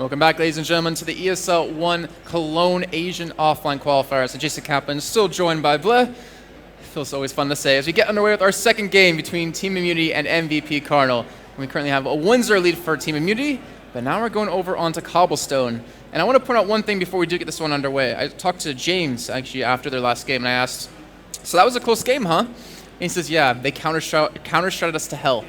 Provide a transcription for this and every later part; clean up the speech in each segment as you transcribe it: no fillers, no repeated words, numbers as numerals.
Welcome back, ladies and gentlemen, to the ESL One Cologne Asian Offline Qualifiers. And Jason Kaplan still joined by Bleh. Feels always fun to say as we get underway with our second game between Team Immunity and MVP.Karnal. We currently have a 1-0 lead for Team Immunity, but now we're going over onto Cobblestone. And I want to point out one thing before we do get this one underway. I talked to James actually after their last game, and I asked, "So that was a close game, huh?" And he says, "Yeah, they counter-shotted us to hell."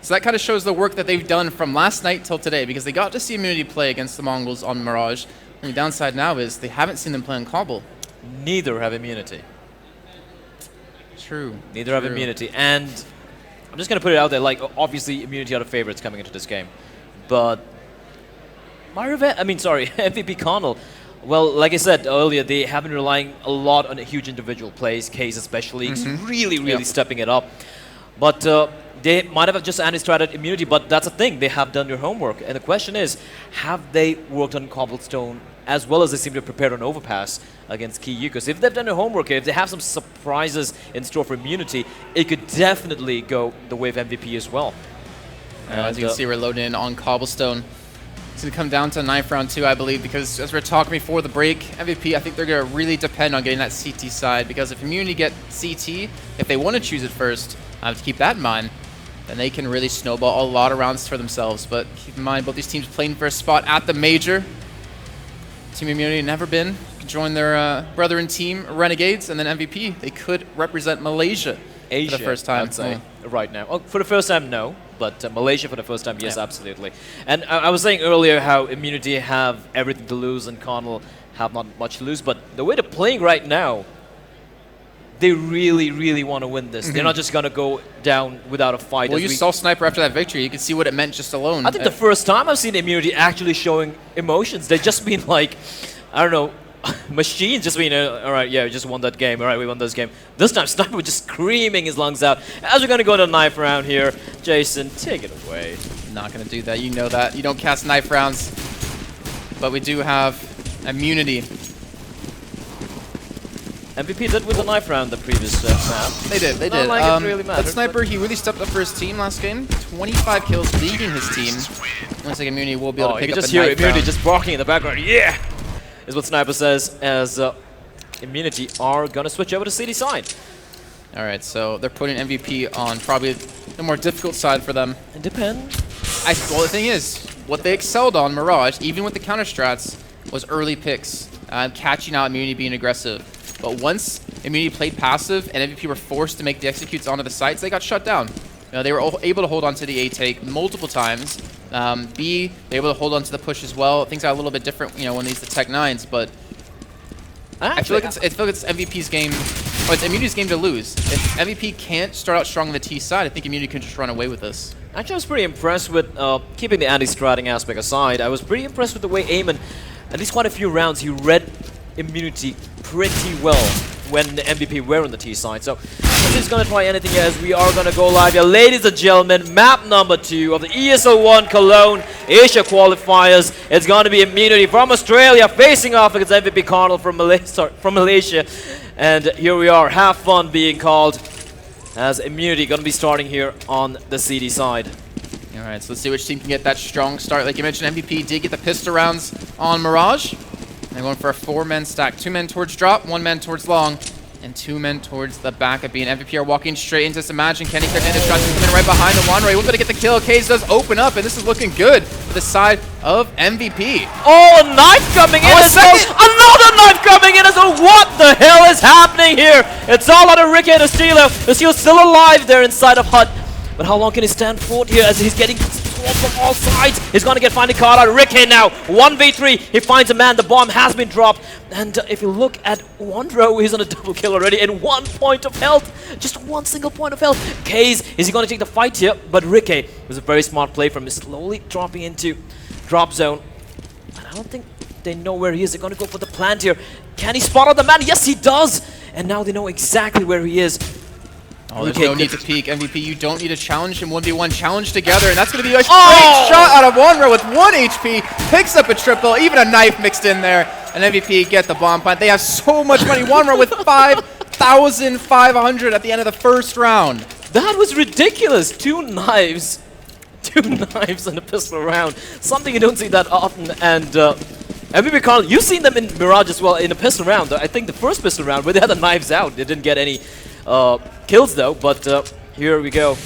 So that kind of shows the work that they've done from last night till today, because they got to see Immunity play against the Mongols on Mirage. And the downside now is they haven't seen them play on Cobble. Neither have Immunity. True. Neither have Immunity. And I'm just going to put it out there, like, obviously Immunity are the favorites coming into this game. But MVP.Karnal, well, like I said earlier, they have been relying a lot on huge individual plays, Case especially, really stepping it up. But they might have just anti-stratted Immunity, but that's a thing. They have done their homework. And the question is, have they worked on Cobblestone as well as they seem to have prepared on Overpass against KU? Because if they've done their homework, if they have some surprises in store for Immunity, it could definitely go the way of MVP as well. As you can see, we're loading in on Cobblestone. It's going to come down to 9th round 2, I believe, because as we were talking before the break, MVP, I think they're going to really depend on getting that CT side, because if Immunity get CT, if they want to choose it first, I have to keep that in mind, then they can really snowball a lot of rounds for themselves. But keep in mind, both these teams playing for a spot at the major. Team Immunity never been. Join their brethren team, Renegades, and then MVP. They could represent Malaysia Asia, for the first time. I'd say, right now. Oh, for the first time, no. But Malaysia for the first time, yes, absolutely. And I was saying earlier how Immunity have everything to lose and Karnal have not much to lose. But the way they're playing right now, they really want to win this. They're not just going to go down without a fight. Well, you saw Sniper after that victory. You can see what it meant just alone. I think the first time I've seen Immunity actually showing emotions. They've just been like, I don't know, machines, just being, all right, yeah, we just won that game. All right, we won this game. This time, Sniper was just screaming his lungs out. As we're going to go to 9th round here, Jason, take it away. Not going to do that. You know that. You don't cast knife rounds. But we do have Immunity. MVP did with the knife round the previous map. They did. Like it really that Sniper, he really stepped up for his team last game. 25 kills, leading his team. Looks like Immunity will be able to pick up the knife round. Immunity just barking in the background. Yeah! Is what Sniper says, as Immunity are going to switch over to CD side. All right, so they're putting MVP on probably the more difficult side for them. It depends. Well, the thing is, what they excelled on Mirage, even with the counter strats, was early picks, catching out Immunity being aggressive. But once Immunity played passive and MVP were forced to make the executes onto the sites, they got shut down. They were able to hold on to the A take multiple times. B, they were able to hold on to the push as well. Things are a little bit different, when these the Tech 9s, but I feel like it's MVP's game, or it's Immunity's game to lose. If MVP can't start out strong on the T side, I think Immunity can just run away with this. Actually, I was pretty impressed with, keeping the anti-stratting aspect aside, I was pretty impressed with the way Eamon, at least quite a few rounds, he read Immunity pretty well when the MVP were on the T side. So I'm just going to try anything here as we are going to go live here. Ladies and gentlemen, map number 2 of the ESL One Cologne Asia Qualifiers. It's going to be Immunity from Australia facing off against MVP.Karnal from Malaysia. And here we are, have fun being called, as Immunity going to be starting here on the CD side. All right, so let's see which team can get that strong start. Like you mentioned, MVP did get the pistol rounds on Mirage. They're going for a 4-man stack. 2 men towards drop, 1 man towards long, and 2 men towards the back of B. And MVP are walking straight into some magic. Kenny connecting the shots coming right behind the Wanderer. Able to get the kill. Case does open up, and this is looking good for the side of MVP. Oh, a knife coming in. Another knife coming in. So what the hell is happening here? It's all out of Ricky and Estilo. Estilo's still alive there inside of Hut. But how long can he stand fort here as he's getting from all sides? He's going to get finally caught out. Ricky now, 1v3. He finds a man. The bomb has been dropped. And if you look at Wondro, he's on a double kill already and 1 point of health. Just 1 single point of health. Case, is he going to take the fight here? But Ricky was a very smart play from him, slowly dropping into drop zone. And I don't think they know where he is. They're going to go for the plant here. Can he spot out the man? Yes, he does. And now they know exactly where he is. Oh, there's no need to peek. MVP, you don't need to challenge him 1v1. Challenge together, and that's going to be a great shot out of Wanderer with 1 HP. Picks up a triple, even a knife mixed in there. And MVP get the bomb plant. They have so much money. Wanderer with 5,500 at the end of the first round. That was ridiculous. 2 knives 2 knives in a pistol round. Something you don't see that often. And MVP.Karnal, you've seen them in Mirage as well in a pistol round. I think the first pistol round where they had the knives out, they didn't get any kills though. But here we go.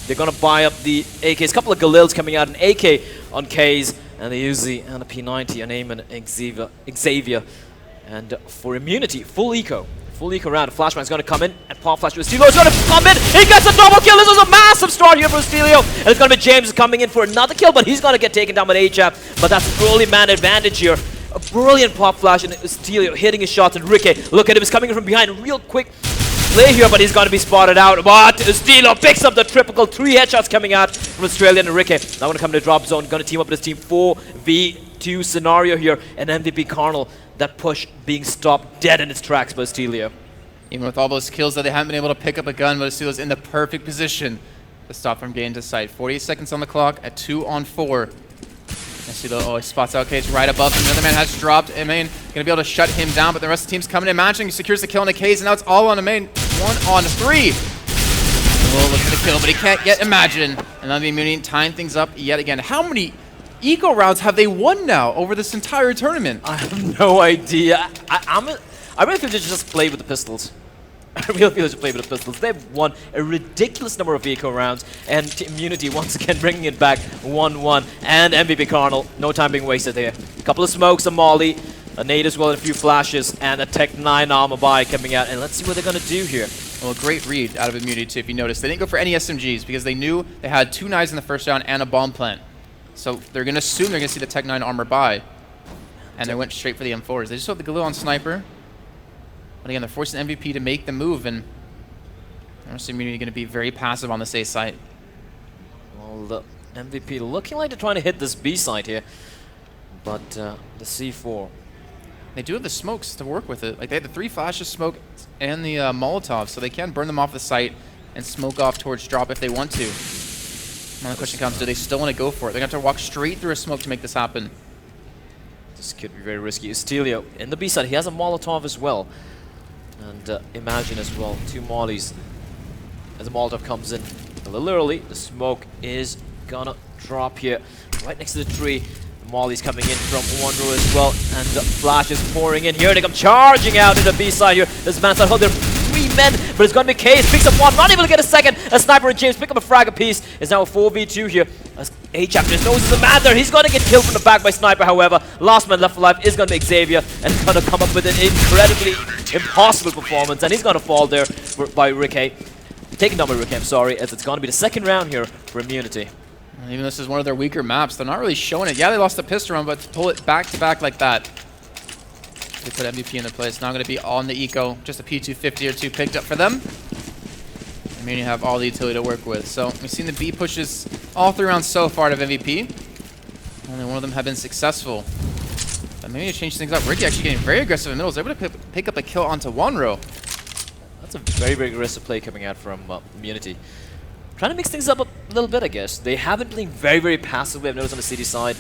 They're gonna buy up the AKs. A couple of Galils coming out, an AK on K's, and the Uzi and a P90 on Eamon Xavier. And for immunity, full eco round. Flashman's going to come in, and Pop Flash with Stelio is going to come in. He gets a double kill. This is a massive start here for Stelio. And it's going to be James coming in for another kill, but he's going to get taken down by HF. But that's an early man advantage here. A brilliant Pop Flash and Stelio hitting his shots. And Ricky, look at him, he's coming in from behind. Real quick play here, but he's going to be spotted out. But Stelio picks up the triple. 3 headshots coming out from Australian and Ricky. Now going to come to the drop zone. Going to team up with his team. 4v2 scenario here. And MVP.Karnal, that push being stopped dead in its tracks by Stelio. Even with all those kills that they haven't been able to pick up a gun, but Stelio's in the perfect position to stop from getting to sight. 48 seconds on the clock at 2 on 4. And Stelio spots out Cage right above him. Another man has dropped. Main gonna be able to shut him down, but the rest of the team's coming in matching. He secures the kill on the K's, and now it's all on Main. 1 on 3. Well, look at the kill, but he can't get Imagine. And now the Immunity tying things up yet again. How many eco rounds have they won now over this entire tournament? I have no idea. I really feel they should just play with the pistols. I really feel they should play with the pistols. They've won a ridiculous number of eco rounds, and Immunity once again bringing it back 1-1. And MVP.Karnal, no time being wasted here. A couple of smokes, a molly, a nade as well, and a few flashes, and a Tech 9 armor buy coming out. And let's see what they're going to do here. Well, a great read out of Immunity too, if you notice. They didn't go for any SMGs because they knew they had 2 knives in the first round and a bomb plant. So they're going to assume they're going to see the Tech 9 armor buy. And they went straight for the M4s. They just have the Galil on Sniper. But again, they're forcing MVP to make the move, and I don't see Immunity going to be very passive on this A site. Well, the MVP looking like they're trying to hit this B site here. But the C4. They do have the smokes to work with it. Like, they had the 3 flashes smoke and the Molotov, so they can burn them off the site and smoke off towards drop if they want to. Now the question comes, do they still want to go for it? They're going to have to walk straight through a smoke to make this happen. This could be very risky. Stelio in the B side. He has a Molotov as well. And Imagine as well. 2 mollies. As the Molotov comes in a little early, the smoke is gonna drop here. Right next to the tree. The molly's coming in from one row as well. And the flash is pouring in here. They come charging out in the B side here. This man side, there are 3 men, but it's gonna be Case. Picks up 1, not able to get a second. A Sniper and James pick up a frag apiece. It's now a 4v2 here. As HF just knows there's a man there. He's gonna get killed from the back by Sniper, however. Last man left alive is gonna be Xavier, and he's gonna come up with an incredibly impossible performance, and he's gonna fall there by Ricky. Taken down by Ricky, I'm sorry, as it's gonna be the second round here for Immunity. And even this is one of their weaker maps, they're not really showing it. Yeah, they lost the pistol round, but to pull it back to back like that, they put MVP into place. Now going to be on the eco, just a P250 or 2 picked up for them. I mean, you have all the utility to work with. So we've seen the B pushes all 3 rounds so far to MVP. Only one of them have been successful. But maybe to change things up, Ricky actually getting very aggressive in the middle. Is able to pick up a kill onto 1 row. That's a very, very aggressive play coming out from Immunity. Trying to mix things up a little bit, I guess. They have been playing very, very passively, I've noticed on the city side.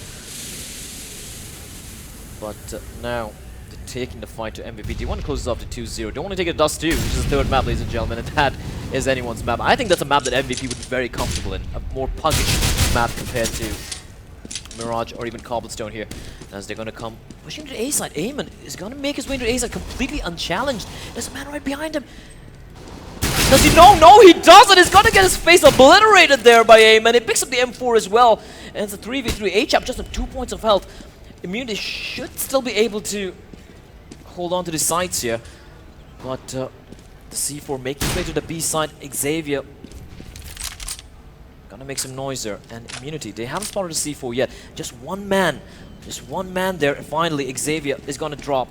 But now, they're taking the fight to MVP. They want to close this off to 2-0. Don't want to take a Dust 2, which is the 3rd map, ladies and gentlemen, and that is anyone's map. I think that's a map that MVP would be very comfortable in. A more puggish map compared to Mirage or even Cobblestone here. As they're going to come pushing to the A side. Eamon is going to make his way into the A side completely unchallenged. There's a man right behind him. Does he know? No, he doesn't. He's going to get his face obliterated there by Eamon. He picks up the M4 as well. And it's a 3v3. HAP just on 2 points of health. Immunity should still be able to hold on to the sights here. But the C4 making his way to the B side. Xavier gonna make some noise there. And Immunity, they haven't spotted the C4 yet. Just one man there. And finally, Xavier is gonna drop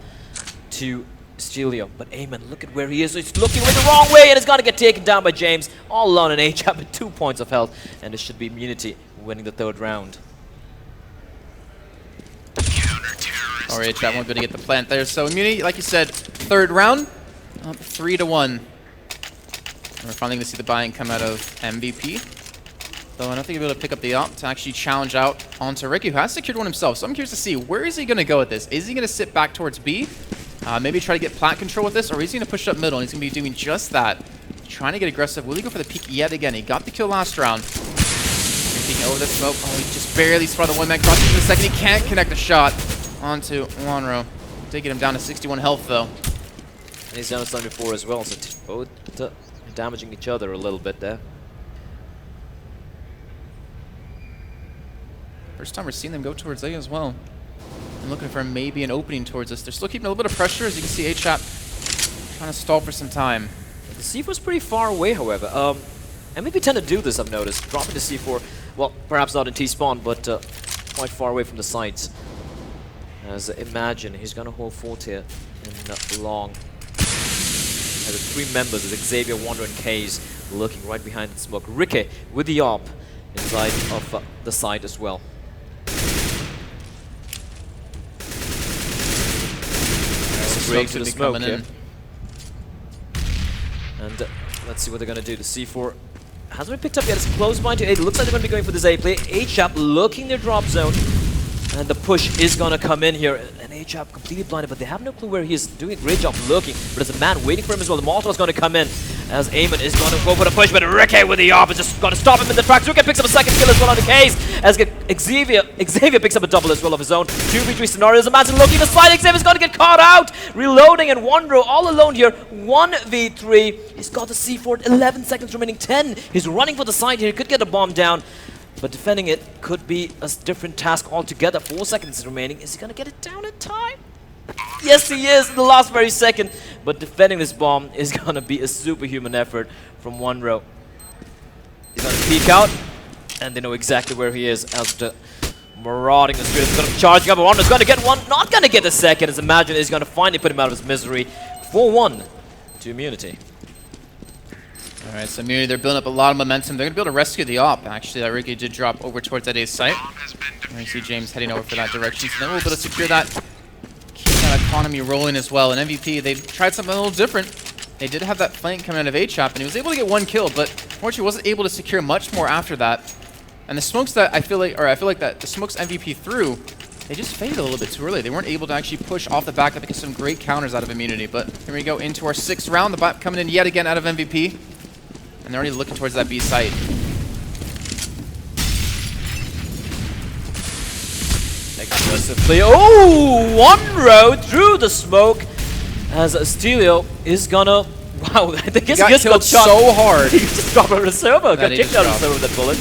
to Stelio. But Eamon, look at where he is. He's looking the wrong way, and it's gonna get taken down by James. All alone in HAP with 2 points of health. And this should be Immunity winning the 3rd round. Alright, that one going to get the plant there. So Immunity, like you said, 3rd round, 3-1. And we're finally going to see the buy-in come out of MVP. Though I don't think he'll be able to pick up the op to actually challenge out onto Ricky, who has secured one himself. So I'm curious to see, where is he going to go with this? Is he going to sit back towards B? Maybe try to get plat control with this, or is he going to push up middle? And he's going to be doing just that. Trying to get aggressive. Will he go for the peek yet again? He got the kill last round. peeking over the smoke. Oh, he just barely spotted the one-man cross in the second. He can't connect the shot onto Wanro. Did get him down to 61 health, though. And he's down to 74 as well, so both damaging each other a little bit there. First time we're seeing them go towards A as well. And looking for maybe an opening towards us. They're still keeping a little bit of pressure, as you can see A-Chap trying to stall for some time. The C4's pretty far away, however. MVP tend to do this, I've noticed. Dropping the C4, well, perhaps not in T-spawn, but quite far away from the sites. As Imagine, he's going to hold fort here in long. As the three members, as Xavier, Wander, and Kaze looking right behind the smoke. Ricky with the AWP inside of the site as well. Break to the smoke here. And let's see what they're going to do. The C4 hasn't been picked up yet. It's close by to A. It looks like they're going to be going for this A play. A-Chap looking their drop zone. And the push is going to come in here. And A-Chap completely blinded, but they have no clue where he is. Doing a great job looking. But there's a man waiting for him as well. The Molotov is going to come in as Eamon is going to go for the push. But Ricky with the AWP is just going to stop him in the tracks. Ricky picks up a second kill as well on the case. As Xavier picks up a double as well of his own. 2v3 scenarios. Imagine looking to slide. Xavier's going to get caught out. Reloading, and Wondro all alone here. 1v3. He's got the C4. 11 seconds remaining. 10. He's running for the side here. He could get a bomb down. But defending it could be a different task altogether. 4 seconds remaining. Is he going to get it down in time? Yes, he is in the last very second. But defending this bomb is going to be a superhuman effort from Wondro. He's going to peek out. And they know exactly where he is as the marauding the street is going to charge up. Wondro's going to get one. Not going to get the second. As Imagine is going to finally put him out of his misery. 4-1 to Immunity. Alright, so Immunity, they're building up a lot of momentum. They're going to be able to rescue the AWP, actually. That Ricky did drop over towards that A site. And you see James heading over for that direction. So then we'll be able to secure that, keep that economy rolling as well. And MVP, they tried something a little different. They did have that flank coming out of A-Chap, and he was able to get one kill, but unfortunately wasn't able to secure much more after that. And the smokes that I feel like that the smokes MVP threw, they just faded a little bit too early. They weren't able to actually push off the back. I think some great counters out of Immunity. But here we go into our 6th round. The bot coming in yet again out of MVP. And they're already looking towards that B site. Aggressively. Oh! Wondro through the smoke as Stelio is gonna. Wow, I think his just got shot so hard. He just dropped out of the server. Got kicked out of the server with that bullet.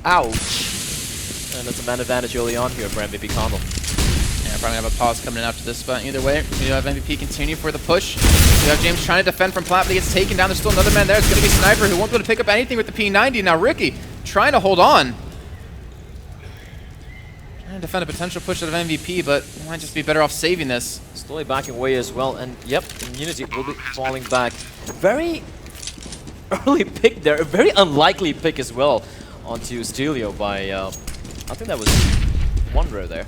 Ouch. And it's a man advantage early on here for MVP.Karnal. Yeah, probably have a pause coming in after this, but either way, we do have MVP continue for the push. We have James trying to defend from Plat, but he gets taken down. There's still another man there. It's going to be Sniper, who won't be able to pick up anything with the P90. Now Ricky trying to hold on. Trying to defend a potential push out of MVP, but he might just be better off saving this. Slowly backing away as well, and yep, Immunity will be falling back. Very early pick there, a very unlikely pick as well onto Stelio by, I think that was Wondro there.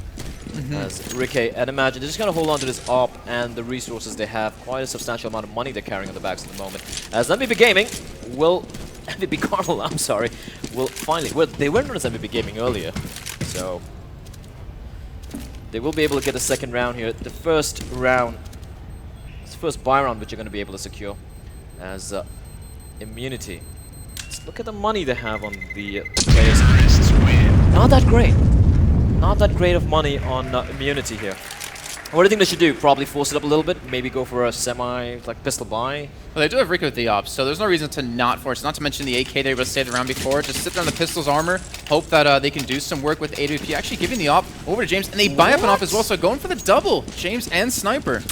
As Ricky and Imagine, they're just going to hold on to this AWP and the resources they have. Quite a substantial amount of money they're carrying on the backs at the moment. As MVP.Karnal, I'm sorry, will finally, well, they weren't known as MVP Gaming earlier, so they will be able to get a second round here. The first round, it's the first buy round which you're going to be able to secure as Immunity. Let's look at the money they have on the players. Not that great. Not that great of money on Immunity here. What do you think they should do? Probably force it up a little bit, maybe go for a pistol buy? Well, they do have Ricky with the AWP, so there's no reason to not force. Not to mention the AK they were able to save the round before. Just sit there on the pistol's armor, hope that they can do some work with AWP. Actually giving the AWP over to James, and they buy up an AWP as well, so going for the double. James and Sniper.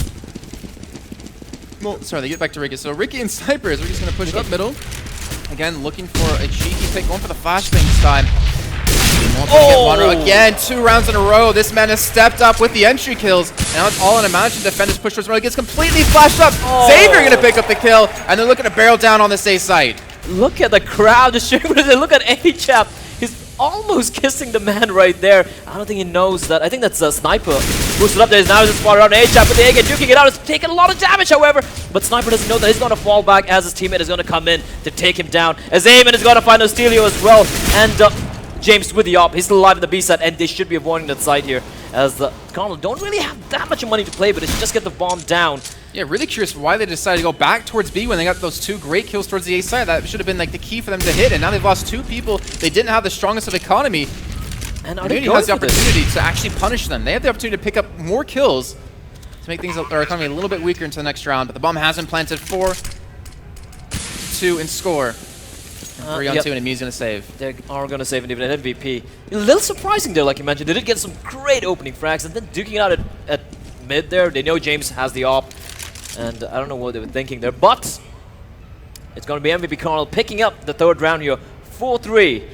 Well, sorry, they get back to Ricky. So Ricky and Sniper, is Ricky's going to push it up middle. Again, looking for a cheeky pick, going for the flashbang this time. Oh! Again, 2 rounds in a row. This man has stepped up with the entry kills. Now it's all an Imagine defenders push towards He gets completely flashed up. Oh. Xavier going to pick up the kill, and they're looking to barrel down on this A site. Look at the crowd just shooting. Look at A-Chap. He's almost kissing the man right there. I don't think he knows that. I think that's a Sniper. Boosted up there. Now he's just spotted around A-Chap with the AK. Duking it out. It's taking a lot of damage, however. But Sniper doesn't know that he's going to fall back as his teammate is going to come in to take him down. As Eamon is going to find Stelio as well. And James with the AWP. He's still alive in the B side, and they should be avoiding that side here. As the Karnal don't really have that much money to play, but if you just get the bomb down, Yeah, really curious why they decided to go back towards B when they got those 2 great kills towards the A side. That should have been like the key for them to hit, and now they've lost 2 people. They didn't have the strongest of economy. And Immunity has the opportunity to actually punish them. They have the opportunity to pick up more kills to make things their economy a little bit weaker into the next round. But the bomb has been planted. 4-2 in score. 3 on 2, and Immune's going to save. They are going to save and even an MVP. A little surprising there, like you mentioned. They did get some great opening frags, and then duking it out at mid there. They know James has the op, and I don't know what they were thinking there, but it's going to be MVP.Karnal picking up the 3rd round here, 4-3.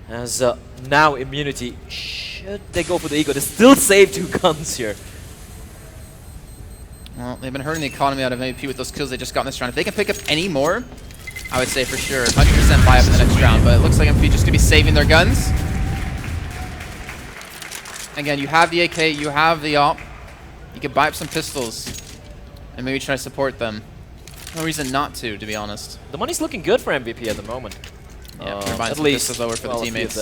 As now Immunity, should they go for the eco? They still save 2 guns here. Well, they've been hurting the economy out of MVP with those kills they just got in this round. If they can pick up any more, I would say for sure 100% buy up in the next round, but it looks like MVP just going to be saving their guns. Again, you have the AK, you have the op. You can buy up some pistols and maybe try to support them. No reason not to be honest. The money's looking good for MVP at the moment. Yeah, they're buying at some least pistols lower for the teammates.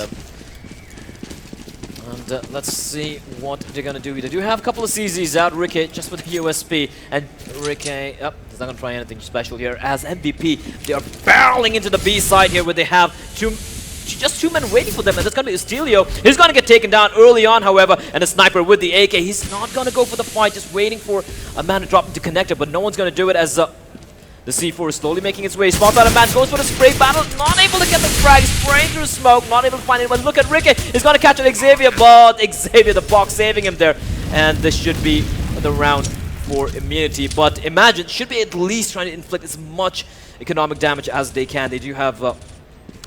And let's see what they're going to do. They do have a couple of CZs out. Ricky just with the USP. And Ricky, he's not going to try anything special here. As MVP, they are barreling into the B side here where they have just 2 men waiting for them. And that's going to be Estelio. He's going to get taken down early on, however. And a sniper with the AK. He's not going to go for the fight, just waiting for a man to drop into connector. But no one's going to do it as the C4 is slowly making its way. Spots out a man, goes for the spray battle, not able to get the frag, spraying through smoke, not able to find anyone. Look at Ricky, he's going to catch an Xavier, but Xavier, the box, saving him there. And this should be the round for Immunity. But Imagine should be at least trying to inflict as much economic damage as they can. They do have,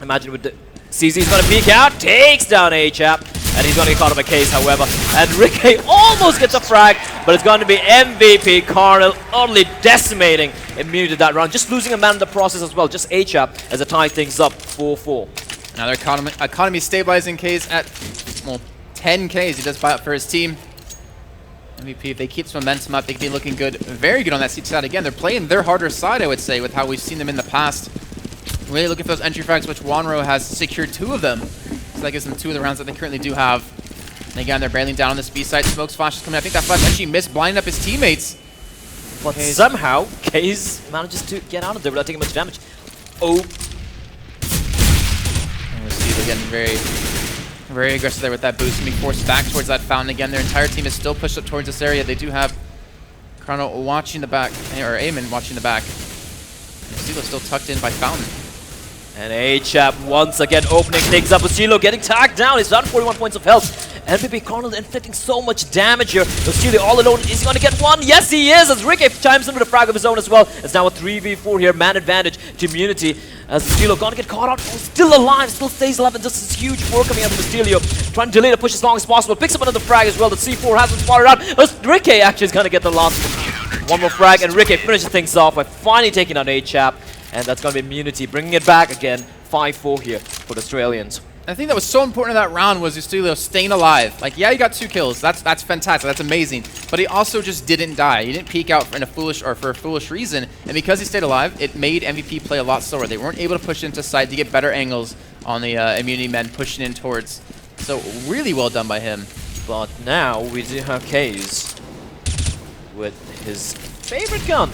Imagine with the CZ is going to peek out, takes down HAP. And he's going to get caught up a case, however. And Ricky almost gets a frag, but it's going to be MVP.Karnal utterly decimating Immunity that round. Just losing a man in the process as well. Just HAP as they tie things up 4-4. Now their economy stabilizing K's at, well, 10 Ks. He does buy up for his team. MVP, if they keep some momentum up, they could be looking good. Very good on that CT side. Again, they're playing their harder side, I would say, with how we've seen them in the past. Really looking for those entry frags, which Wanro has secured 2 of them. So that gives them 2 of the rounds that they currently do have. And again, they're barreling down on this B side. Smoke's flash is coming. I think that flash actually missed, blinding up his teammates. But somehow, Kaze manages to get out of there without taking much damage. Oh. And we see again very aggressive there with that boost. Can be forced back towards that fountain again. Their entire team is still pushed up towards this area. They do have Karnal watching the back, or Eamon watching the back. And Steelo still tucked in by fountain. And HAP once again opening things up. Osilo getting tagged down. He's down 41 points of health. MVP.Karnal inflicting so much damage here. Osilo all alone. Is he going to get one? Yes, he is. As Ricky chimes in with a frag of his own as well. It's now a 3v4 here. Man advantage to Immunity. As Osilo going to get caught out. Oh, still alive. Still stays alive. And just this huge work coming out from Osilo. Trying to delay the push as long as possible. Picks up another frag as well. The C4 hasn't spotted out. Ricky actually is going to get the last one more frag. And Ricky finishes things off by finally taking out HAP. And that's going to be Immunity, bringing it back again, 5-4 here for the Australians. I think that was so important in that round was Estelio staying alive. Like, yeah, he got 2 kills. That's fantastic. That's amazing. But he also just didn't die. He didn't peek out for a foolish reason. And because he stayed alive, it made MVP play a lot slower. They weren't able to push into side to get better angles on the Immunity men pushing in towards. So really well done by him. But now we do have Kaze with his favorite gun.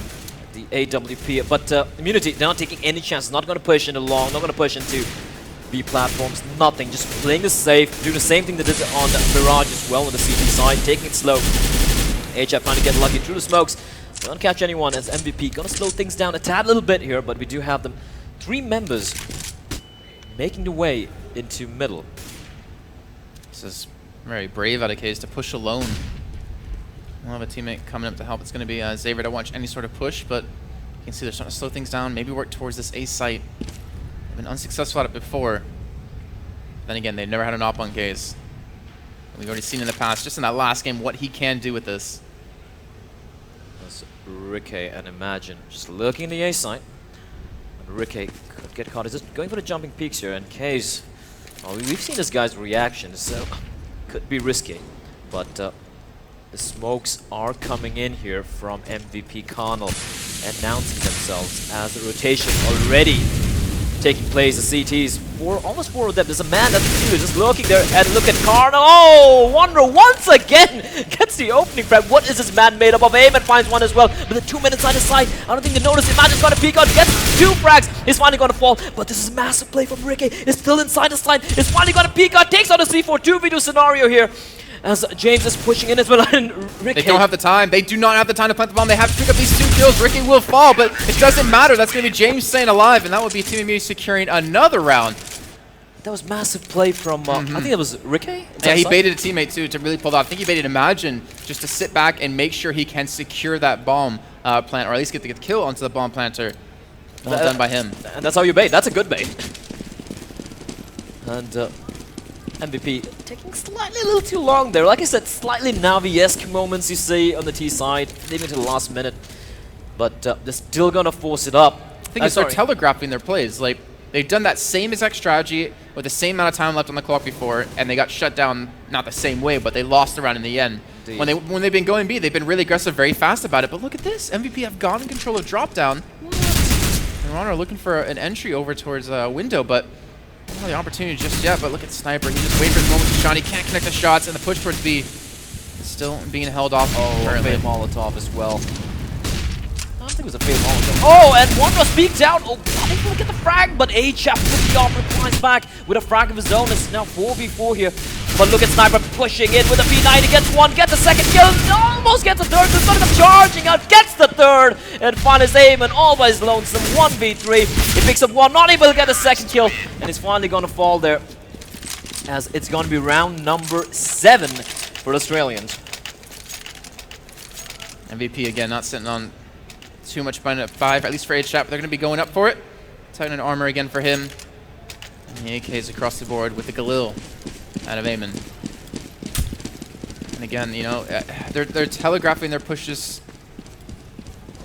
The AWP, but Immunity, they're not taking any chances, not going to push into long, not going to push into B platforms, nothing, just playing this safe, doing the same thing they did on Mirage as well on the CT side, taking it slow. HAP trying to get lucky through the smokes, don't catch anyone as MVP, going to slow things down a tad little bit here, but we do have them 3 members making the way into middle. This is very brave out of Case to push alone. We'll have a teammate coming up to help. It's going to be Xavier to watch any sort of push, but you can see they're starting to slow things down, maybe work towards this A site. They've been unsuccessful at it before. Then again, they've never had an op on Gaze. We've already seen in the past, just in that last game, what he can do with this. That's Ricky and Imagine just looking in the A site. And Ricky could get caught. He's just going for the jumping peaks here, and Gaze, well, we've seen this guy's reactions, so could be risky. But the smokes are coming in here from MVP.Karnal, announcing themselves as the rotation already taking place. The CTs, almost 4 of them. There's a man at the 2 just looking there, and look at Karnal. Oh, Wonder once again gets the opening frag. What is this man made up of? Aim and finds one as well, but the 2 men inside his side, I don't think they notice. Imagine's got a peek out, gets 2 frags. He's finally going to fall, but this is a massive play from Ricky. It's still inside the slide. He's finally got a peek out, takes out a C4 2v2 scenario here. As James is pushing in as well, and Ricky... They don't have the time. They do not have the time to plant the bomb. They have to pick up these 2 kills. Ricky will fall, but it doesn't matter. That's going to be James staying alive, and that will be Team Immunity securing another round. That was massive play from, I think it was Ricky? Yeah, he baited a teammate too to really pull that off. I think he baited Imagine just to sit back and make sure he can secure that bomb plant, or at least get the kill onto the bomb planter. Well done by him. And that's how you bait. That's a good bait. And MVP taking slightly a little too long there. Like I said, slightly Navi-esque moments you see on the T side, leaving to the last minute. But they're still going to force it up. I think they're telegraphing their plays. Like, they've done that same exact strategy with the same amount of time left on the clock before, and they got shut down, not the same way, but they lost the round in the end. Indeed. When they've been going B, they've been really aggressive, very fast about it. But look at this. MVP have gone in control of drop down. And Ron are looking for an entry over towards window, but not the opportunity just yet. But look at Sniper. He just waited for the moment to shot. He can't connect the shots, and the push towards B is still being held off. Oh, fade Molotov as well. I think it was a fade Molotov. Oh, and one was peeked out. Oh, I didn't really get the frag, but A-Chap with the offer replies back with a frag of his own. It's now 4v4 here. But look at Sniper pushing in with a P90, gets 1, gets a second kill, almost gets a third, so sort of charging out, gets the third, and finds aim and always lonesome 1v3. He picks up 1, not able to get a second kill, and he's finally going to fall there, as it's going to be round number 7 for the Australians. MVP again, not sitting on too much fun at 5, at least for H-Chap, but they're going to be going up for it. Titan armor again for him. And the AKs across the board with the Galil out of Eamon. And again, you know, they're telegraphing their pushes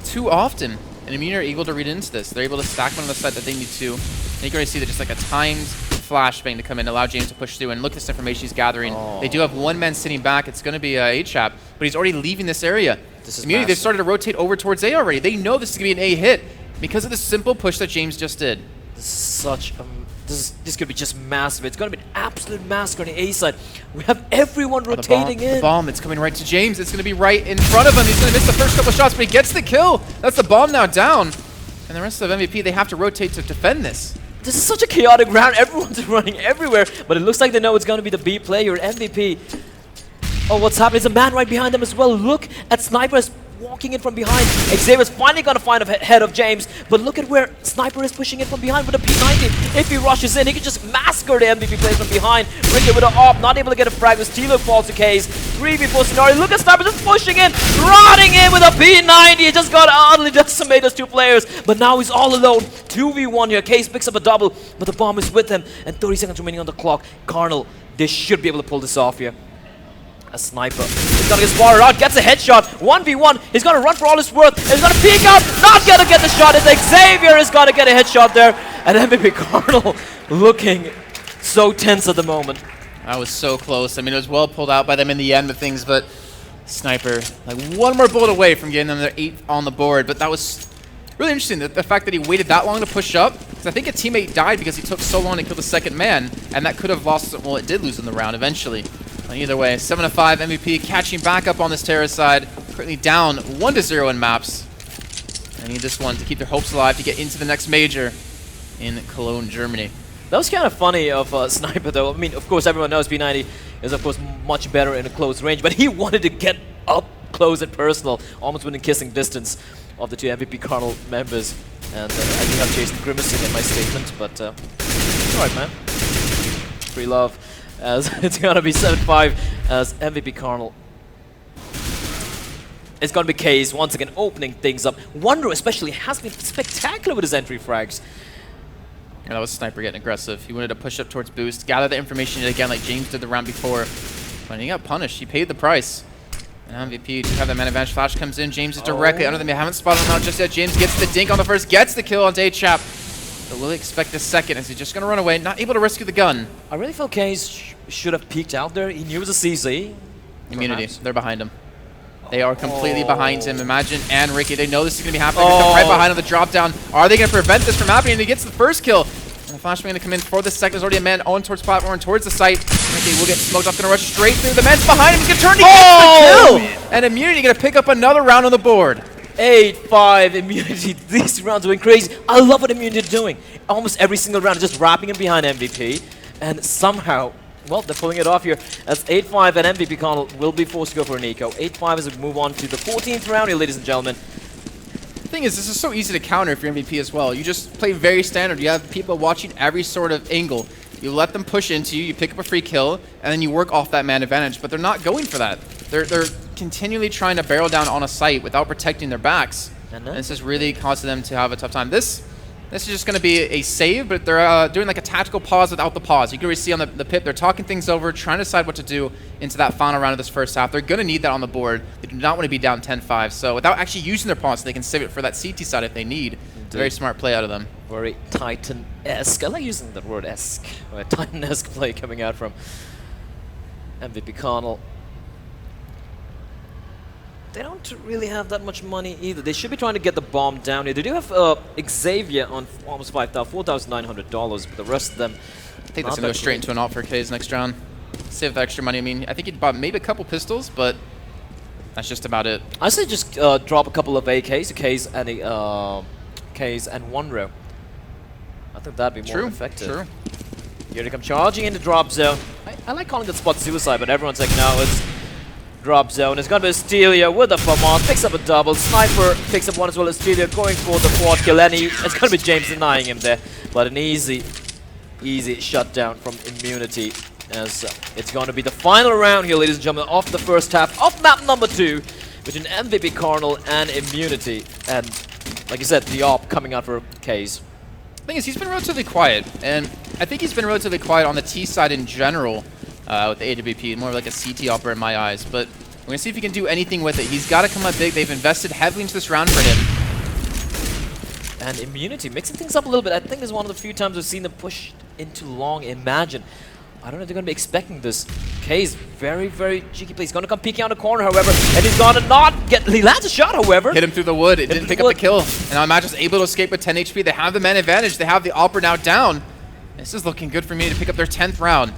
too often. And Immune are able to read into this. They're able to stack one on the side that they need to. And you can already see that just like a timed flashbang to come in, allow James to push through. And look at this information he's gathering. Oh. They do have 1 man sitting back. It's going to be H-Chap, but he's already leaving this area. Immunity, they've started to rotate over towards A already. They know this is going to be an A hit because of the simple push that James just did. This is such a... This could be just massive. It's going to be an absolute massacre on the A side. We have everyone rotating in. The bomb, it's coming right to James. It's going to be right in front of him. He's going to miss the first couple of shots, but he gets the kill. That's the bomb now down. And the rest of MVP, they have to rotate to defend this. This is such a chaotic round. Everyone's running everywhere, but it looks like they know it's going to be the B player, MVP. Oh, what's happening? There's a man right behind them as well. Look at Sniper's walking in from behind. Xavier's finally going to find ahead of James, but look at where Sniper is pushing in from behind with a P90. If he rushes in, he can just massacre the MVP players from behind. Ricky with an AWP, not able to get a frag. Steeler falls to Case. 3v4 scenario. Look at Sniper just pushing in, running in with a P90. He just got utterly decimated those 2 players, but now he's all alone. 2v1 here. Case picks up a double, but the bomb is with him, and 30 seconds remaining on the clock. Karnal, they should be able to pull this off here. A Sniper. He's gonna get spotted out, gets a headshot. 1v1. He's gonna run for all his worth. And he's gonna peek out, not gonna get the shot. It's Xavier is gonna get a headshot there. And MVP.Karnal looking so tense at the moment. That was so close. I mean, it was well pulled out by them in the end of things, but Sniper, like 1 more bullet away from getting them their 8th on the board. But that was really interesting, the fact that he waited that long to push up. Because I think a teammate died because he took so long to kill the second man, and that could have lost, well, it did lose in the round eventually. Either way, 7-5 MVP catching back up on this terror side. Currently down 1-0 in maps. I need this one to keep their hopes alive to get into the next major in Cologne, Germany. That was kind of funny of Sniper though. I mean, of course, everyone knows P90 is of course much better in a close range, but he wanted to get up close and personal, almost within kissing distance of the 2 MVP.Karnal members. And I do have Jason grimacing in my statement, but alright, man. Free love. As it's going to be 7-5 as MVP.Karnal. It's going to be Case once again opening things up. Wonder especially has been spectacular with his entry frags. Yeah, that was Sniper getting aggressive. He wanted to push up towards boost, gather the information again like James did the round before. But he got punished. He paid the price. And MVP to have that man advantage. Flash comes in. James is directly under them. They haven't spotted him out just yet. James gets the dink on the first, gets the kill on H-Chap. But will he expect the second? Is he just going to run away? Not able to rescue the gun. I really felt Case should have peeked out there. He knew it was a CC. Immunity. They're behind him. They are completely behind him. Imagine and Ricky. They know this is going to be happening. They're right behind on the drop down. Are they going to prevent this from happening? And he gets the first kill. And Flashman going to come in for the second. There's already a man on towards platform, towards the site. Ricky will get smoked off, going to rush straight through. The man's behind him. He's going to turn. He gets the kill! And Immunity going to pick up another round on the board. 8-5 Immunity. These rounds have been crazy. I love what Immunity is doing. Almost every single round, just wrapping him behind MVP. And somehow, well, they're pulling it off here. As 8-5 and MVP.Karnal will be forced to go for an eco. 8-5 as we move on to the 14th round here, ladies and gentlemen. The thing is, this is so easy to counter if you're MVP as well. You just play very standard. You have people watching every sort of angle. You let them push into you, you pick up a free kill, and then you work off that man advantage. But they're not going for that. They're continually trying to barrel down on a site without protecting their backs. And this is really causing them to have a tough time. This is just going to be a save, but they're doing like a tactical pause without the pause. You can really see on the pit, they're talking things over, trying to decide what to do into that final round of this first half. They're going to need that on the board. They do not want to be down 10-5. So without actually using their pause, they can save it for that CT side if they need. It's a very smart play out of them. Very Titan-esque. I like using that word esque. Titan-esque play coming out from MVP.Karnal. They don't really have that much money either. They should be trying to get the bomb down here. They do have Xavier on almost $4,900, but the rest of them... I think that's going to go straight into an alt for K's next round. Save the extra money. I mean, I think he'd bought maybe a couple pistols, but that's just about it. I say just drop a couple of AKs, Ks and one row. I think that'd be more effective. True. Here they come charging in the drop zone. I like calling that spot suicide, but everyone's like, no, it's drop zone. It's going to be Astilio with the FAMAS, picks up a double. Sniper picks up one as well as Astilio going for the quad kill. And it's going to be James denying him there. But an easy shutdown from Immunity. As it's going to be the final round here, ladies and gentlemen, of the first half of map number 2 between MVP.Karnal and Immunity. And like you said, the op coming out for K's. The thing is, he's been relatively quiet. And I think he's been relatively quiet on the T side in general. With the AWP, more like a CT opera in my eyes, but we're going to see if he can do anything with it. He's got to come up big. They've invested heavily into this round for him. And Immunity mixing things up a little bit. I think this is one of the few times we've seen them push into long Imagine. I don't know if they're going to be expecting this. K's very, very cheeky play. He's going to come peeking out the corner, however, and he's going to not get... He lands a shot, however. Hit him through the wood. It didn't pick up the kill. And now Imagine's able to escape with 10 HP. They have the man advantage. They have the opera now down. This is looking good for me to pick up their 10th round.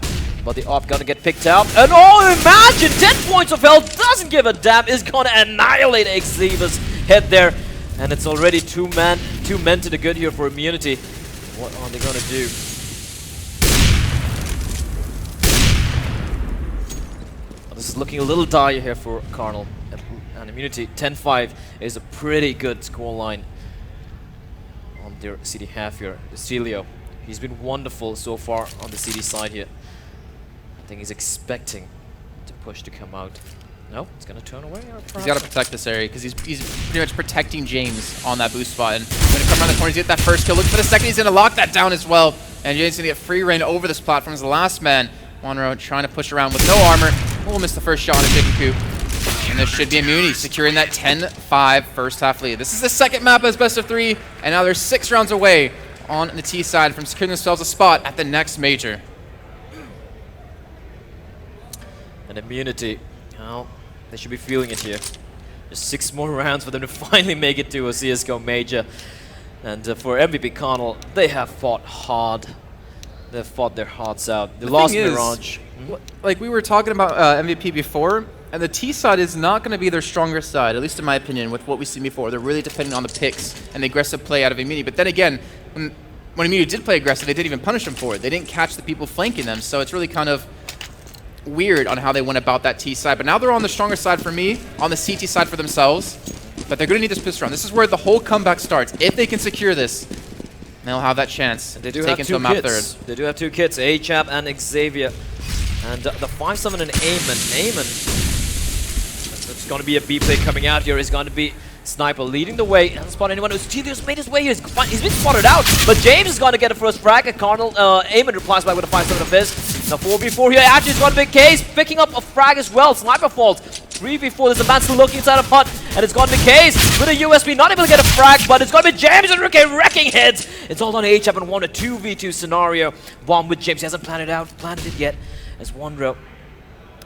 But the op gonna get picked out. And oh, Imagine 10 points of health, doesn't give a damn, is gonna annihilate Xavia's head there. And it's already two men to the good here for Immunity. What are they gonna do? Well, this is looking a little dire here for Karnal. And Immunity 10-5 is a pretty good scoreline on their CD half here. Astilio, he's been wonderful so far on the CD side here. I think he's expecting to push to come out. No, he's going to turn away. He's got to protect this area because he's pretty much protecting James on that boost spot. And when he comes around the corner, he's get that first kill. Look for the second, he's going to lock that down as well. And James is going to get free reign over this platform as the last man. Wanro trying to push around with no armor. We'll miss the first shot on a chicken coop. And this should be Immunity securing that 10-5 first half lead. This is the second map as best of 3, and now they're 6 rounds away on the T side from securing themselves a spot at the next major. And Immunity, well, they should be feeling it here. Just 6 more rounds for them to finally make it to a CSGO major. And for MVP.Karnal, they have fought hard. They've fought their hearts out. They lost Mirage. Like we were talking about MVP before, and the T side is not going to be their strongest side, at least in my opinion, with what we've seen before. They're really depending on the picks and the aggressive play out of Immunity. But then again, when Immunity did play aggressive, they didn't even punish them for it. They didn't catch the people flanking them, so it's really kind of weird on how they went about that T side. But now they're on the stronger side for me, on the CT side for themselves. But they're going to need this pistol round. This is where the whole comeback starts. If they can secure this, they'll have that chance to take into a map third. They do have 2 kits, HAP and Xavier. And the 5-7 and Eamon, it's going to be a B play coming out here. It's going to be Sniper leading the way. Hasn't spotted anyone. Astilio's made his way here. He's been spotted out. But James is going to get a first frag. Karnal, Eamon replies back with a 5-7 of his. Now 4v4 here. Actually, it's got a big case. Picking up a frag as well. Sniper falls. 3v4. There's a man still looking inside of Hut. And it's going to be Case with a USB. Not able to get a frag, but it's going to be James and Ricky wrecking heads. It's all on HAP and 1 a 2v2 scenario. Bomb with James. He hasn't planted it yet. As Wanro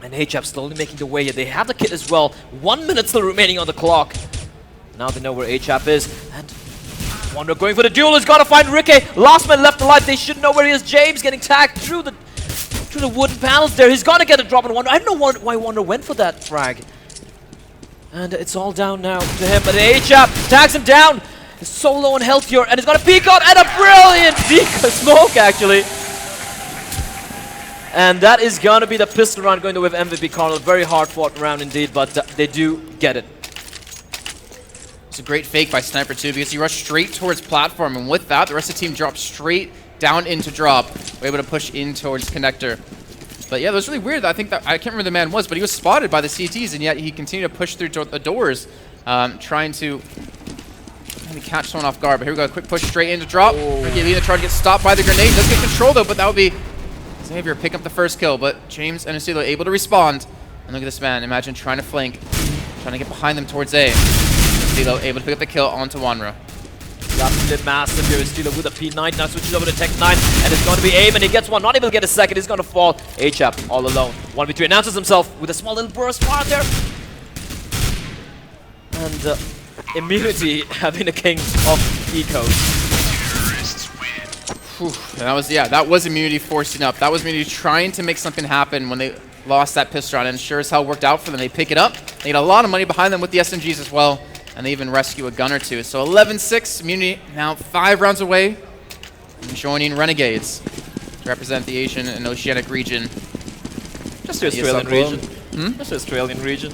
and HAP slowly making the way here. They have the kit as well. 1 minute still remaining on the clock. Now they know where HAP is. And Wonder going for the duel. He's got to find Ricky. Last man left alive. They should know where he is. James getting tagged through the wooden panels there. He's got to get a drop on Wonder. I don't know why Wonder went for that frag. And it's all down now to him. But H-Up tags him down. He's so low on health here. And he's got a peek out and a brilliant smoke, actually. And that is going to be the pistol round going to with MVP.Karnal. Very hard fought round indeed, but they do get it. It's a great fake by Sniper too, because he rushed straight towards platform, and with that, the rest of the team dropped straight down into drop. We're able to push in towards connector. But yeah, that was really weird. I think that, I can't remember who the man was, but he was spotted by the CTs, and yet he continued to push through the doors, trying to maybe catch someone off guard. But here we go, a quick push straight into drop. Ricky tried to get stopped by the grenade. Does get control though, but that would be Xavier pick up the first kill. But James and Estilo able to respond. And look at this man, imagine trying to flank, trying to get behind them towards A. Estilo able to pick up the kill onto Wanro. Absolutely massive here. Steeler with a P9 now switches over to Tech 9, and it's going to be aim, and he gets one. Not able to get a second. He's going to fall. H-Up all alone. 1v3 announces himself with a small little burst fire there. And Immunity having the king of ecos. That was Immunity forcing up. That was Immunity trying to make something happen when they lost that pistol round, and sure as hell worked out for them. They pick it up. They get a lot of money behind them with the SMGs as well. And they even rescue a gun or two. So 11-6, Immunity now 5 rounds away from joining Renegades to represent the Asian and Oceanic region. Just the Australian region. Just the Australian region.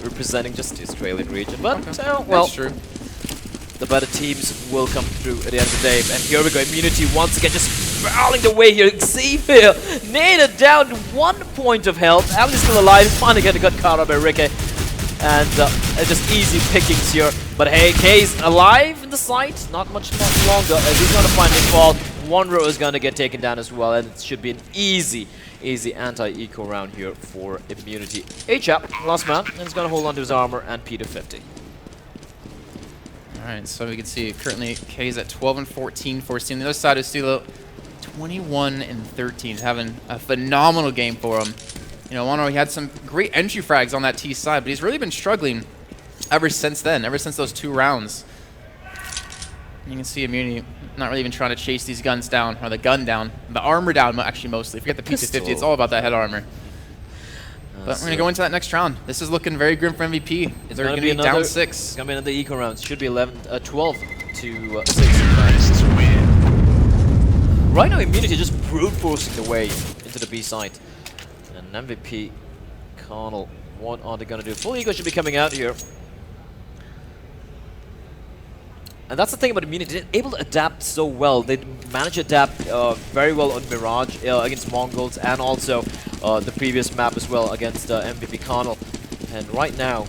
Representing just the Australian region. But, okay. well, that's true. The better teams will come through at the end of the day. And here we go, Immunity once again just barreling the way here. Xavier naded down to 1 point of health. Alex is still alive. Finally got caught up by Ricky. And just easy pickings here. But hey, K's alive in the site. Not much longer as he's going to finally fall. Wanro is going to get taken down as well. And it should be an easy anti-eco round here for Immunity. H-Up, last man, and he's going to hold on to his armor and P to 50. Alright, so we can see currently K's at 12-14 for his team. The other side is Stilo 21-13. He's having a phenomenal game for him. You know, Wano, he had some great entry frags on that T side, but he's really been struggling ever since then, ever since those 2 rounds. You can see Immunity not really even trying to chase these guns down, or the gun down, the armor down actually mostly. Forget the P250, it's all about that head armor. But we're going to go into that next round. This is looking very grim for MVP. They're going to be down 6. It's going to be another eco round. Should be 12 to 6. Right now, Immunity just brute forcing the way into the B side. And MVP.Karnal, what are they going to do? Full eco should be coming out here. And that's the thing about Immunity, they're able to adapt so well. They managed to adapt very well on Mirage against Mongols, and also the previous map as well against MVP.Karnal. And right now,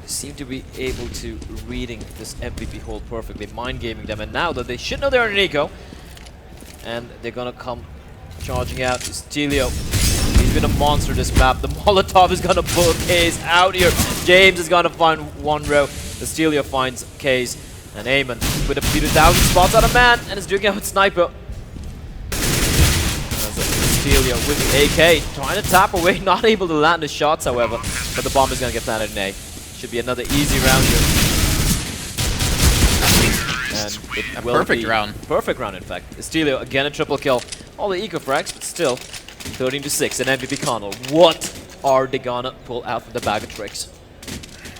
they seem to be able to reading this MVP hold perfectly, mind-gaming them. And now that they should know they're in an eco, and they're going to come charging out to Stelio. He's been a monster this map. The Molotov is going to pull Case out here. James is going to find Wanro. Stelio finds Case. And Eamon with a few 2,000 spots on a man and is doing it with Sniper. Stelio with the AK trying to tap away, not able to land his shots however. But the bomb is going to get planted in A. Should be another easy round here. And it will perfect be round. Perfect round, in fact. Stelio again a triple kill. All the eco frags, but still 13-6 and MVP.Karnal. What are they gonna pull out from the bag of tricks?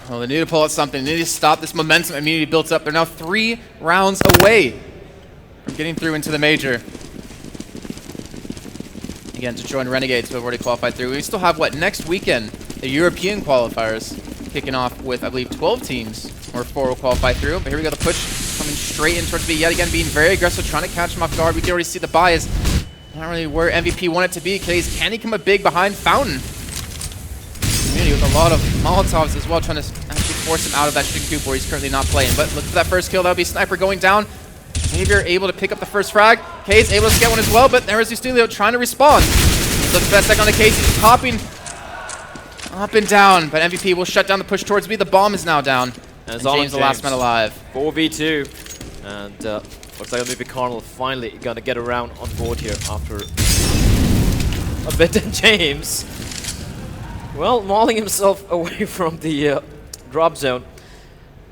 Well, they need to pull out something. They need to stop this momentum Immunity built up. They're now 3 rounds away from getting through into the major. Again, to join Renegades, who have already qualified through. We still have, what, next weekend, the European qualifiers, kicking off with, I believe, 12 teams, or 4 will qualify through. But here we go, the push coming straight in towards B, yet again being very aggressive, trying to catch him off guard. We can already see the bias. Not really where MVP wanted to be. Can he come up big behind Fountain? Immunity with a lot of Molotovs as well, trying to actually force him out of that chicken coop where he's currently not playing. But look for that first kill. That would be Sniper going down. Xavier able to pick up the first frag. Case able to get one as well, but there is Ustilio trying to respond. Look for that second on the Case. He's popping up and down, but MVP will shut down the push towards B. The bomb is now down. And James the last man alive. 4v2. And looks like MVP.Karnal finally going to get around on board here after a bit. And James, well, mauling himself away from the drop zone.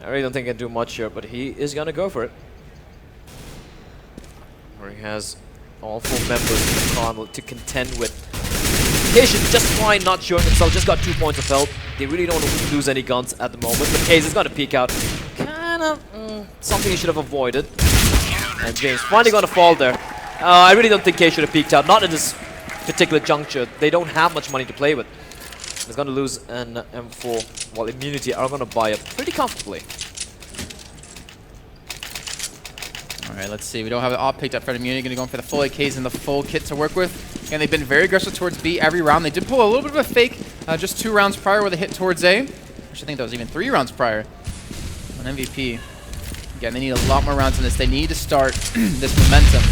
I really don't think he can do much here, but he is gonna go for it. Where he has all 4 members of the Karnal to contend with. Cation just fine not showing himself, just got 2 points of health. They really don't want to lose any guns at the moment, but Case is gonna peek out. Kinda something he should have avoided. And James finally gonna fall there. I really don't think Case should have peeked out, not in this particular juncture. They don't have much money to play with. He's gonna lose an M4, while Immunity are gonna buy up pretty comfortably. Alright, let's see. We don't have the op picked up for Immunity. Going to go in for the full AKs and the full kit to work with. And they've been very aggressive towards B every round. They did pull a little bit of a fake just 2 rounds prior where they hit towards A. Actually, I think that was even 3 rounds prior on MVP. Again, they need a lot more rounds in this. They need to start this momentum.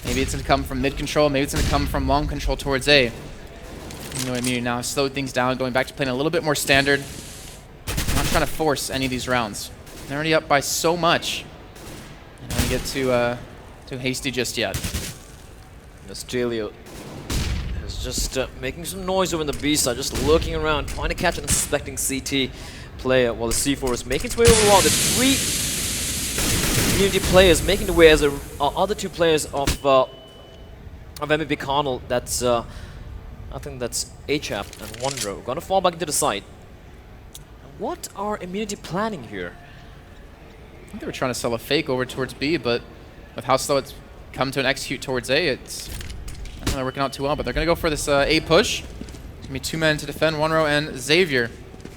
Maybe it's going to come from mid control. Maybe it's going to come from long control towards A. You know, Immunity now slowed things down, going back to playing a little bit more standard. Not trying to force any of these rounds. They're already up by so much. I don't want to get too hasty just yet. Australia is just making some noise over in the B side, just looking around, trying to catch an unsuspecting CT player, while the C4 is making its way over the wall. The 3 Immunity players making the way as the other 2 players of MVP.Karnal. That's I think that's HAP and Wondro. Gonna fall back into the site. What are Immunity planning here? I think they were trying to sell a fake over towards B, but with how slow it's come to an execute towards A, it's not really working out too well. But they're going to go for this A push. It's going to be 2 men to defend, Wonro and Xavier.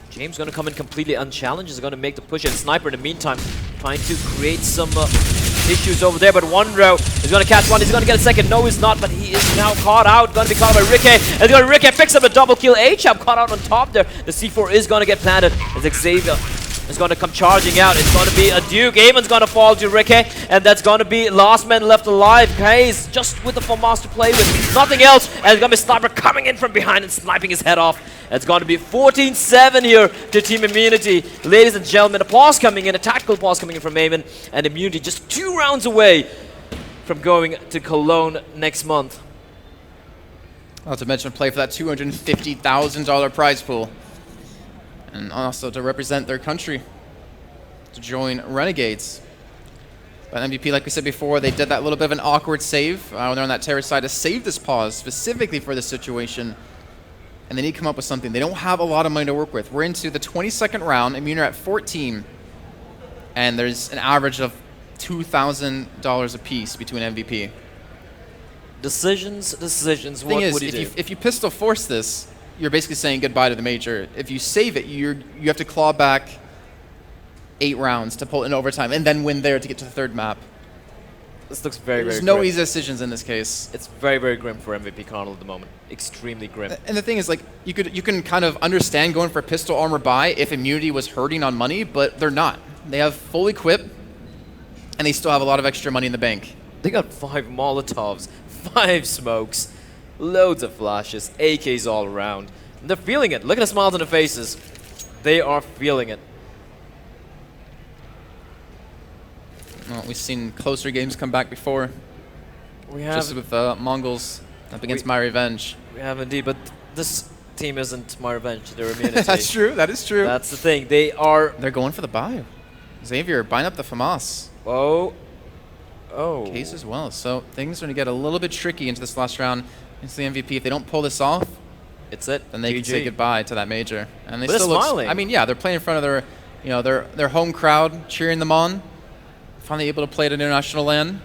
James going to come in completely unchallenged. He's going to make the push, and Sniper in the meantime trying to create some issues over there. But Wondro is going to catch one. He's going to get a second. No, he's not, but he is now caught out. Going to be caught by Ricky. And Ricky picks up a double kill. HAP caught out on top there. The C4 is going to get planted as Xavier is going to come charging out. It's going to be a Duke. Eamon's going to fall to Ricky, and that's going to be last man left alive. Hayes just with the FAMAS to play with, nothing else. And it's going to be Sniper coming in from behind and sniping his head off. It's going to be 14-7 here to Team Immunity. Ladies and gentlemen, a pause coming in, a tactical pause coming in from Eamon, and Immunity just 2 rounds away from going to Cologne next month. Not to mention play for that $250,000 prize pool. And also to represent their country, to join Renegades. But MVP, like we said before, they did that little bit of an awkward save when they're on that terrace side to save this pause specifically for this situation. And they need to come up with something. They don't have a lot of money to work with. We're into the 22nd round. Immune are at 14. And there's an average of $2,000 a piece between MVP. Decisions. What would you do? If you pistol force this, you're basically saying goodbye to the major. If you save it, you have to claw back 8 rounds to pull it in overtime and then win there to get to the 3rd map. This looks very, There's very no grim. easy decisions in this case. It's very, very grim for MVP.Karnal at the moment. Extremely grim. And the thing is, like, you can kind of understand going for pistol armor buy if Immunity was hurting on money, but they're not. They have full equip, and they still have a lot of extra money in the bank. They got 5 Molotovs, 5 smokes, loads of flashes, AKs all around. And they're feeling it. Look at the smiles on their faces. They are feeling it. Well, we've seen closer games come back before. We have just with Mongols up against My Revenge. We have indeed, but this team isn't My Revenge. They're Immunity. That's true. That is true. That's the thing. They're going for the buy. Xavier buying up the FAMAS. Oh. Case as well. So things are going to get a little bit tricky into this last round. It's the MVP. If they don't pull this off, it's it. Then they can say goodbye to that major. And they but still they're smiling. I mean, yeah, they're playing in front of their home crowd, cheering them on. Finally able to play at an international land,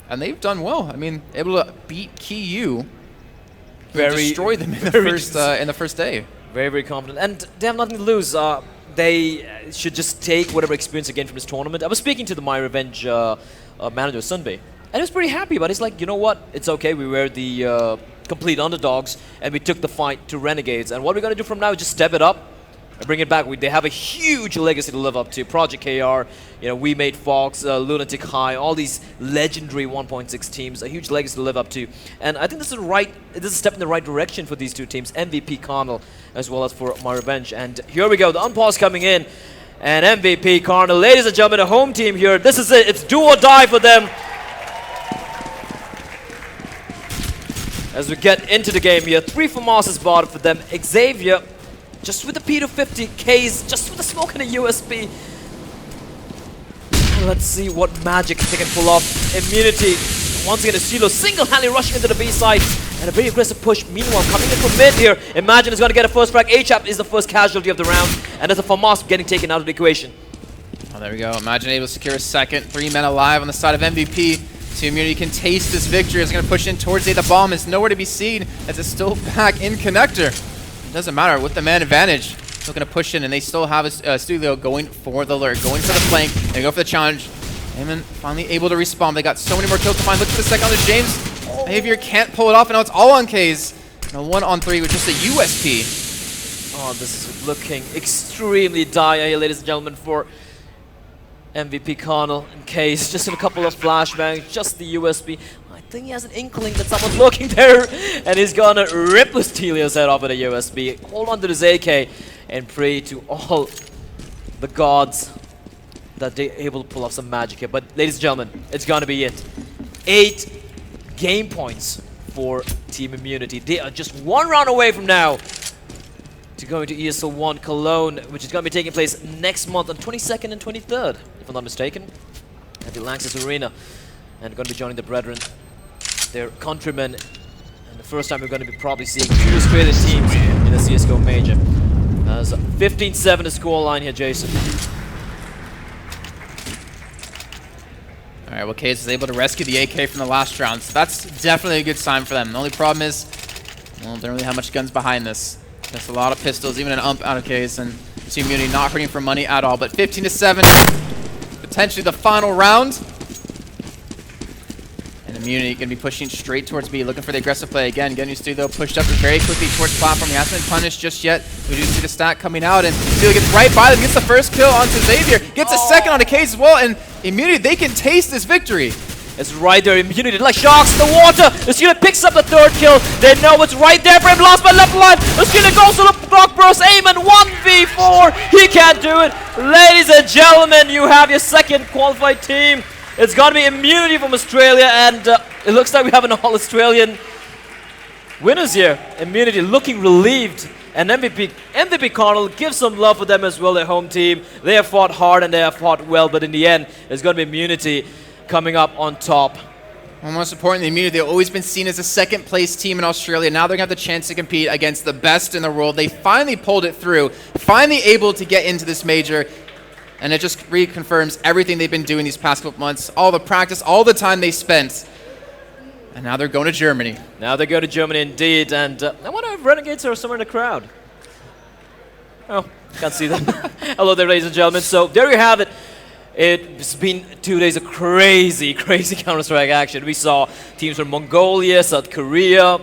and they've done well. I mean, able to beat KU, destroy them in the first day. Very, very confident, and they have nothing to lose. They should just take whatever experience they gain from this tournament. I was speaking to the My Revenge manager, Sunbay, and he was pretty happy about it. He's like, you know what? It's okay. We were the complete underdogs, and we took the fight to Renegades. And what we're going to do from now is just step it up and bring it back. They have a huge legacy to live up to. Project KR, We Made Fox, Lunatic High, all these legendary 1.6 teams, a huge legacy to live up to. And I think this is a step in the right direction for these 2 teams, MVP.Karnal as well as for My Revenge. And here we go, the unpause coming in, and MVP.Karnal, ladies and gentlemen, the home team here. This is it. It's do or die for them. As we get into the game here, 3 FAMAS is bottom for them. Xavier just with the P250 case, just with the smoke and a USB. Let's see what magic they can pull off. Immunity. Once again, Estilo single-handedly rushing into the B side. And a very aggressive push. Meanwhile, coming in from mid here. Imagine is going to get a first frag. HAP is the first casualty of the round. And there's a FAMAS getting taken out of the equation. Oh, there we go. Imagine able to secure a second. 3 men alive on the side of MVP. Team Immunity can taste this victory. It's going to push in towards A. The bomb is nowhere to be seen as it's still back in connector. It doesn't matter with the man advantage. Still going to push in, and they still have a Studio going for the lurk, going for the flank. They go for the challenge. Aemon finally able to respawn. They got so many more kills to find. Look at the second on the James. Xavier can't pull it off, and now it's all on K's. And a 1-on-3 with just a USP. Oh, this is looking extremely dire here, ladies and gentlemen, for MVP.Karnal and Case. Just a couple of flashbangs, just the USB. I think he has an inkling that someone's looking there, and he's gonna rip Estelio's head off with a USB. Hold on to this AK and pray to all the gods that they're able to pull off some magic here. But ladies and gentlemen, it's gonna be it. 8 game points for Team Immunity. They are just 1 round away from now to going to ESL One Cologne, which is going to be taking place next month on 22nd and 23rd, if I'm not mistaken, at the Lanxess Arena. And going to be joining the brethren, their countrymen. And the first time we're going to be probably seeing 2 Australian teams in the CSGO Major. As 15-7 the score line here, Jason. All right, well, Case is able to rescue the AK from the last round, so that's definitely a good sign for them. The only problem is, well, they don't really have much guns behind this. There's a lot of pistols, even an ump out of Case, and Team Immunity not hurting for money at all. But 15-7, potentially the final round. And Immunity going to be pushing straight towards B, looking for the aggressive play again. Getting Studio pushed up very quickly towards platform. He hasn't been punished just yet. We do see the stack coming out, and Studio gets right by them, gets the first kill onto Xavier, gets a second on the Case as well, and Immunity, they can taste this victory. It's right there, Immunity, like sharks in the water. Estelio picks up the 3rd kill. They know it's right there for him. Lost by left line. Estelio goes to the block burst. Aemon 1v4. He can't do it. Ladies and gentlemen, you have your 2nd qualified team. It's going to be Immunity from Australia, and it looks like we have an all-Australian winners here. Immunity looking relieved. And MVP.Karnal gives some love for them as well, their home team. They have fought hard and they have fought well, but in the end, it's going to be Immunity coming up on top. Well, most importantly, Immunity, they've always been seen as a 2nd place team in Australia. Now they're going to have the chance to compete against the best in the world. They finally pulled it through, finally able to get into this major. And it just reconfirms everything they've been doing these past couple months, all the practice, all the time they spent. And now they're going to Germany. Now they go to Germany indeed. And I wonder if Renegades are somewhere in the crowd. Oh, can't see them. Hello there, ladies and gentlemen. So there you have it. It's been 2 days of crazy, crazy Counter-Strike action. We saw teams from Mongolia, South Korea,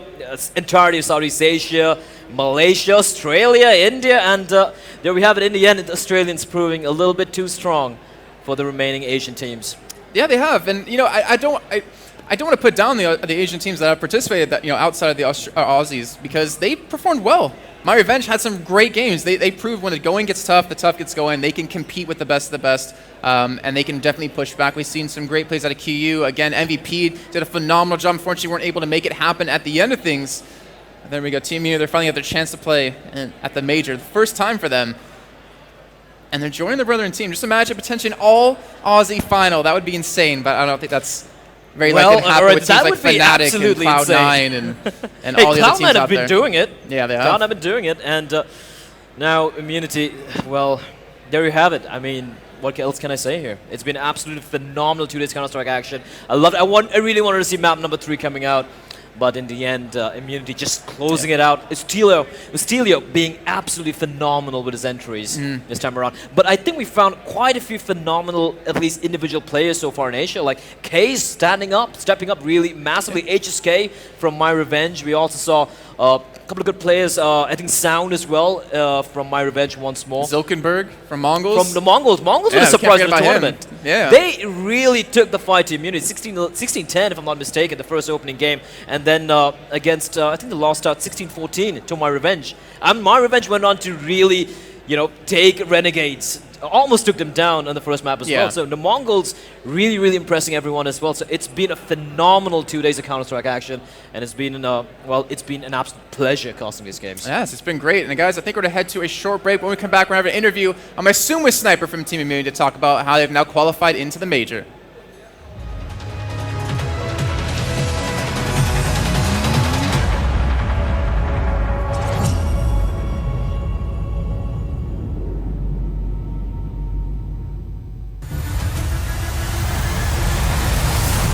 entirety of Southeast Asia, Malaysia, Australia, India, and there we have it. In the end, the Australians proving a little bit too strong for the remaining Asian teams. Yeah, they have, and you know, I don't want to put down the Asian teams that have participated that outside of the Aussies, because they performed well. My Revenge had some great games. They proved when the going gets tough, the tough gets going. They can compete with the best of the best, and they can definitely push back. We've seen some great plays out of QU. Again, MVP did a phenomenal job. Unfortunately, weren't able to make it happen at the end of things. And there we go, Team U. They're finally got their chance to play at the major, the first time for them. And they're joining the brethren team. Just imagine potentially an all-Aussie final. That would be insane, but I don't think that's very likely to happen with teams like Fnatic and Cloud9 and hey, all the other teams Cloud9 out have been there. doing it. Yeah, they have. Cloud9 have been doing it, and now Immunity, well, there you have it. I mean, what else can I say here? It's been absolutely phenomenal 2 days Counter-Strike action. I loved it. I really wanted to see map number 3 coming out. But in the end, Immunity just closing it out. Estelio being absolutely phenomenal with his entries this time around. But I think we found quite a few phenomenal, at least individual players so far in Asia. Like K's stepping up really massively. HSK from My Revenge. We also saw a couple of good players. I think Sound as well from My Revenge once more. Zilkenberg from Mongols. From the Mongols. Mongols were a surprise in the tournament. Yeah. They really took the fight to Immunity. 16-10, if I'm not mistaken, the first opening game. And then against, I think they lost out 16-14 to My Revenge. And My Revenge went on to really, take Renegades almost took them down on the first map as Yeah. well. So the Mongols really impressing everyone as well. So it's been a phenomenal 2 days of Counter-Strike action, and it's been it's been an absolute pleasure casting these games. Yes, it's been great. And guys, I think we're going to head to a short break. When we come back, we're going to have an interview, I'm assuming with Sniper from Team Immunity, to talk about how they've now qualified into the major.